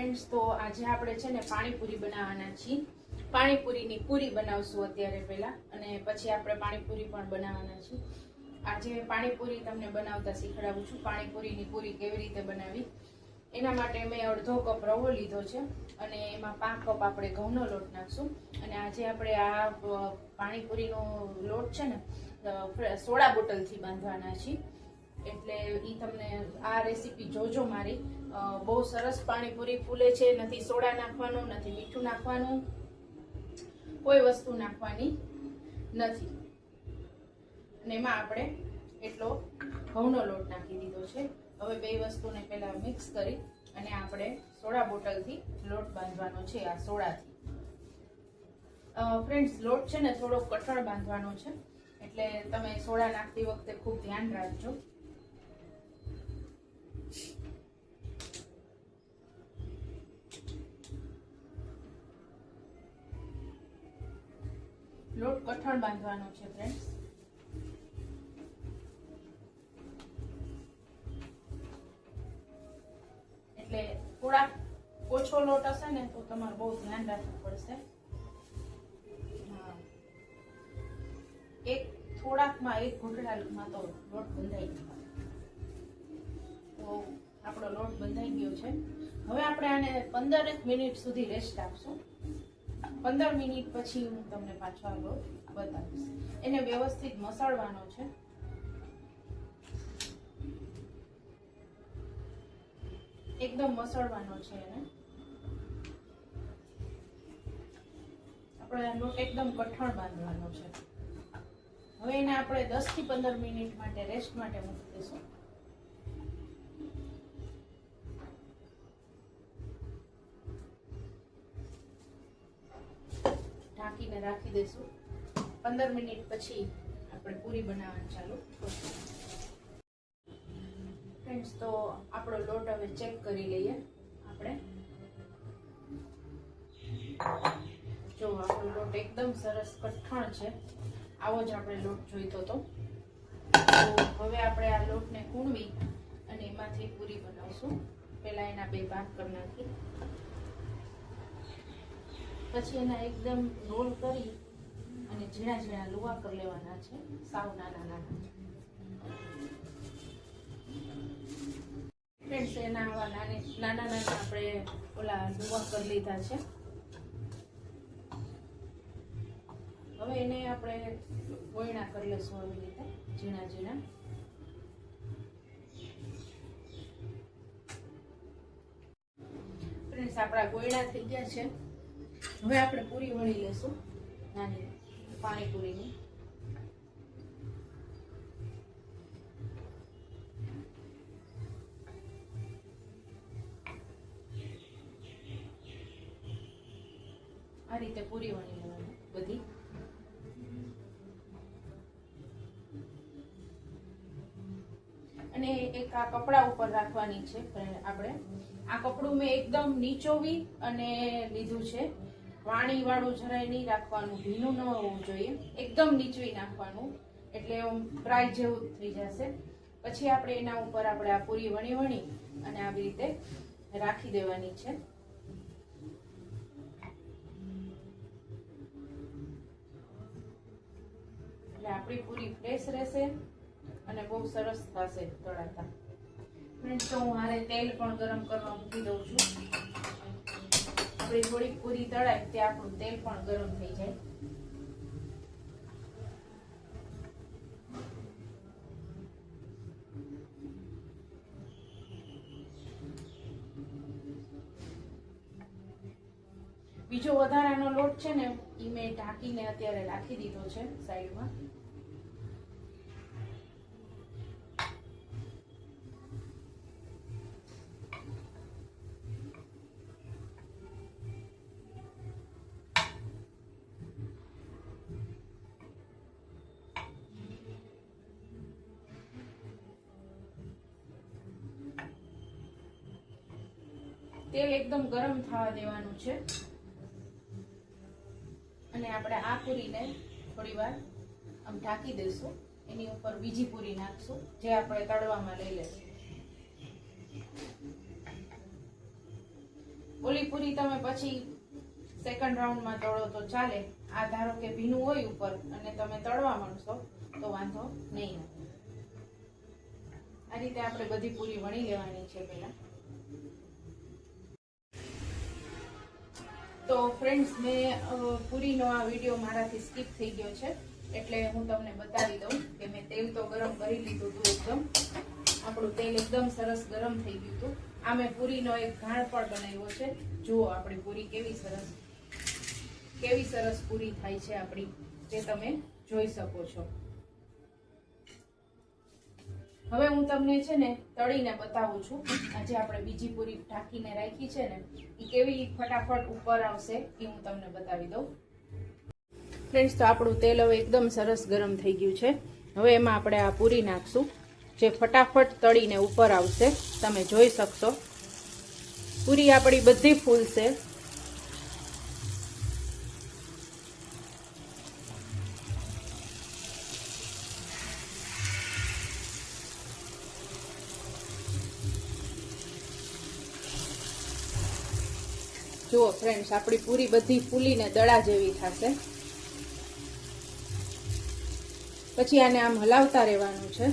Friends, તો આજે આપણે છે ને પાણીપુરી બનાવવાના છીએ. પાણીપુરીની પૂરી બનાવશું અત્યારે પહેલા, અને પછી આપણે પાણીપુરી પણ બનાવવાના છીએ. આજે પાણીપુરી તમને બનાવતા શીખડાવું છું. પાણીપુરીની પૂરી કેવી રીતે બનાવી એના માટે મેં અડધો કપ રવો લીધો છે અને એમાં 5 કપ આપણે ઘઉંનો લોટ નાખશું. અને આજે આપણે આ પાણીપુરીનો લોટ છે ને સોડા બોટલથી બાંધવાના છીએ. એટલે ઈ તમને આ રેસીપી જોજો મારી. બહુ સરસ પાણીપુરી ફૂલે છે. નથી સોડા નાખવાનું, નથી મીઠું નાખવાનું, કોઈ વસ્તુ નાખવાની નથી. અને એમાં આપણે એટલો ઘઉંનો લોટ નાખી દીધો છે. હવે બે વસ્તુને પહેલા મિક્સ કરી અને આપણે સોડા બોટલથી લોટ બાંધવાનો છે. આ સોડાથી ફ્રેન્ડ્સ, લોટ છે ને થોડો કઠણ બાંધવાનો છે, એટલે તમે સોડા નાખતી વખતે ખૂબ ધ્યાન રાખજો. લોટ કઠણ બાંધવાનો છે ફ્રેન્ડ્સ. એટલે થોડા ઓછો લોટ હશે ને તો તમારે બહુ ધ્યાન રાખવું પડશે. એક થોડાકમાં, એક ઘૂંટડામાં તો લોટ બંધાઈ ગયો. તો આપણો લોટ બંધાઈ ગયો છે. હવે આપણે આને 15 મિનિટ સુધી રેસ્ટ આપશું. 15 મિનિટ પછી હું તમને પાછો આ લોટ બતાવીશ. એને વ્યવસ્થિત મસળવાનો છે. એકદમ મસળવાનો છે એને. આપણે આ લોટ એકદમ કઠણ બાંધવાનો છે. હવે એને આપણે 10 થી 15 મિનિટ માટે રેસ્ટ માટે મૂકી દઈશું. ઢાંકીને રાખી દઈશું. 15 મિનિટ પછી આપણે પૂરી બનાવવાનું ચાલુ કરશું. ફ્રેન્ડ્સ, તો આપણો લોટ હવે ચેક કરી લઈએ. આપણે જો આપણો લોટ એકદમ સરસ કઠણ છે. આવો જ આપણે લોટ જોઈતો હતો. તો હવે આપણે આ લોટને કૂણવી અને એમાંથી પૂરી બનાવશું. પહેલા એના 2 ભાગ કરી નાખી, પછી એના એકદમ રોલ કરી અને ઝીણા ઝીણા લુવા કરી લેવાના છે. સાવ નાના નાના. ફ્રેન્ડ્સ, એના આવા નાના નાના આપણે ઓલા લુવા કરી લીધા છે. હવે એને આપણે ગોયણા કરી લઈશું આવી રીતે ઝીણા ઝીણા. ફ્રેન્ડ્સ, આપણા ગોયણા થઈ ગયા છે. હવે આપણે પૂરી વણી લેશું નાની પાણીપુરીની. આ રીતે પૂરી વણી લેવાની બધી. અને એક આ કપડા ઉપર રાખવાની છે આપણે. આ કપડું મેં એકદમ નીચોવી અને લીધું છે. પાણી વાળું જરાય નહીં રાખવાનું, ભીનું ન હોવું જોઈએ. એકદમ નીચવી નાખવાનું, એટલે ડ્રાય જેવું થઈ જશે. પછી આપણે એના ઉપર આપણે આ પૂરી વણી વણી અને આવી રીતે રાખી દેવાની છે. એટલે આપણી પૂરી ફ્રેશ રહેશે અને બહુ સરસ થશે તળાતા. ફ્રેન્ડ્સ, તો હું હારે તેલ પણ ગરમ કરવા મૂકી દઉં છું. આપણી થોડીક પૂરી તળાય ત્યાં આપણું તેલ પણ ગરમ થઈ જાય. બીજો વધારાનો લોટ છે ને એ મેં ઢાંકીને અત્યારે રાખી દીધો છે સાઈડમાં. તેલ એકદમ ગરમ થવા દેવાનું છે. અને આપણે આ પૂરીને થોડી વાર આમ ઢાંકી દઈશું. એની ઉપર બીજી પૂરી નાખશું જે આપણે તળવામાં લઈ લઈશું. ઓલી પૂરી તમે પછી સેકન્ડ રાઉન્ડમાં તળો તો ચાલે. આ ધારો કે ભીનું હોય ઉપર અને તમે તળવા માંડશો તો વાંધો નહીં આવે. આ રીતે આપણે બધી પૂરી વણી લેવાની છે પહેલા. તો ફ્રેન્ડ્સ, મેં પૂરીનો આ વિડીયો મારાથી સ્કીપ થઈ ગયો છે, એટલે હું તમને બતાવી દઉં કે મેં તેલ તો ગરમ કરી લીધું હતું. એકદમ આપણું તેલ એકદમ સરસ ગરમ થઈ ગયું હતું. આ મેં પૂરીનો એક ઘાણ પણ બનાવ્યો છે. જુઓ આપણી પૂરી કેવી સરસ પૂરી થાય છે આપણી, તે તમે જોઈ શકો છો. હવે હું તમને છે ને તળીને બતાવું છું. આજે આપણે બીજી પૂરી ઢાંકીને રાખી છે ને, એ કેવી ફટાફટ ઉપર આવશે એ હું તમને બતાવી દઉં. ફ્રેન્ડ્સ, તો આપણું તેલ હવે એકદમ સરસ ગરમ થઈ ગયું છે. હવે એમાં આપણે આ પૂરી નાખશું, જે ફટાફટ તળીને ઉપર આવશે. તમે જોઈ શકશો પૂરી આપણી બધી ફૂલશે. જુઓ ફ્રેન્ડ્સ, આપણી પૂરી બધી ફૂલીને દડા જેવી થશે. પછી આને આમ હલાવતા રહેવાનું છે.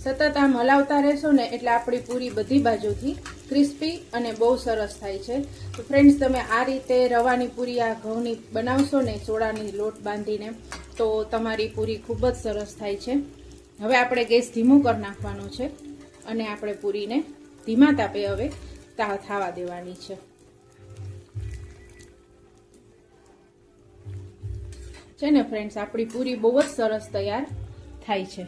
સતત આમ હલાવતા રહેશો ને એટલે આપણી પૂરી બધી બાજુથી ક્રિસ્પી અને બહુ સરસ થાય છે. તો ફ્રેન્ડ્સ, તમે આ રીતે રવાની પૂરી આ ઘઉંની બનાવશો ને સોડાની લોટ બાંધીને, તો તમારી પૂરી ખૂબ જ સરસ થાય છે. હવે આપણે ગેસ ધીમું કરી નાખવાનો છે અને આપણે પૂરીને ધીમા તાપે હવે થવા દેવાની છે ને ફ્રેન્ડ્સ. આપણી પૂરી બહુ જ સરસ તૈયાર થાય છે.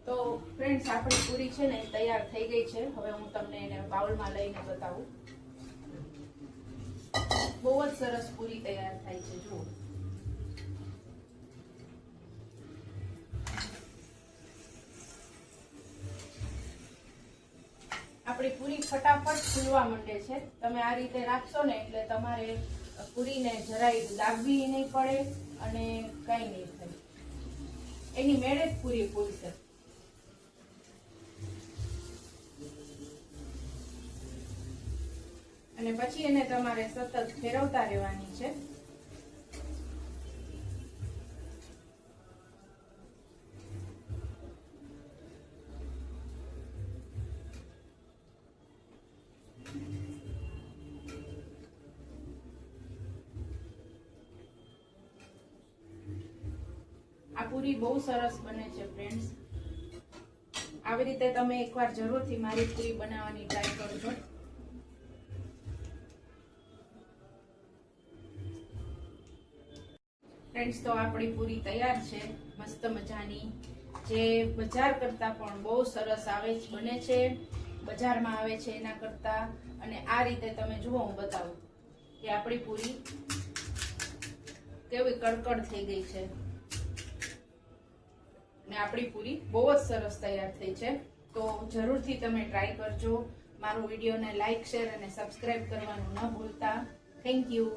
તો ફ્રેન્ડ્સ, આપણી પૂરી છે ને તૈયાર થઈ ગઈ છે. હવે હું તમને એને બાઉલમાં લઈને બતાવું. બહુ જ સરસ પૂરી તૈયાર થાય છે. જુઓ, આપણી પૂરી ફટાફટ ફૂલવા માંડે છે. તમે આ રીતે રાખશો ને એટલે તમારે પૂરીને જરાય દાબવી નહીં પડે અને કઈ નહીં થાય. એની મેળે જ પૂરી ફૂલશે. અને પછી એને તમારે સતત ફેરવતા રહેવાની છે. આ પૂરી બહુ સરસ બને છે ફ્રેન્ડ્સ. આવી રીતે તમે એકવાર જરૂરથી મારી પૂરી બનાવવાની ટ્રાય કરજો. ફ્રેન્ડ્સ, તો આપણી પૂરી તૈયાર છે મસ્ત મજાની, જે બજાર કરતા પણ બહુ સરસ બને છે. બજારમાં આવે છે એના કરતા. અને આ રીતે તમે જુઓ, હું બતાવું કે આપણી પૂરી કેવી કડકડ થઈ ગઈ છે. અને આપણી પૂરી બહુ જ સરસ તૈયાર થઈ છે. તો જરૂરથી તમે ટ્રાય કરજો. મારો વિડીયોને લાઈક, શેર અને સબસ્ક્રાઇબ કરવાનું ન ભૂલતા. Thank you.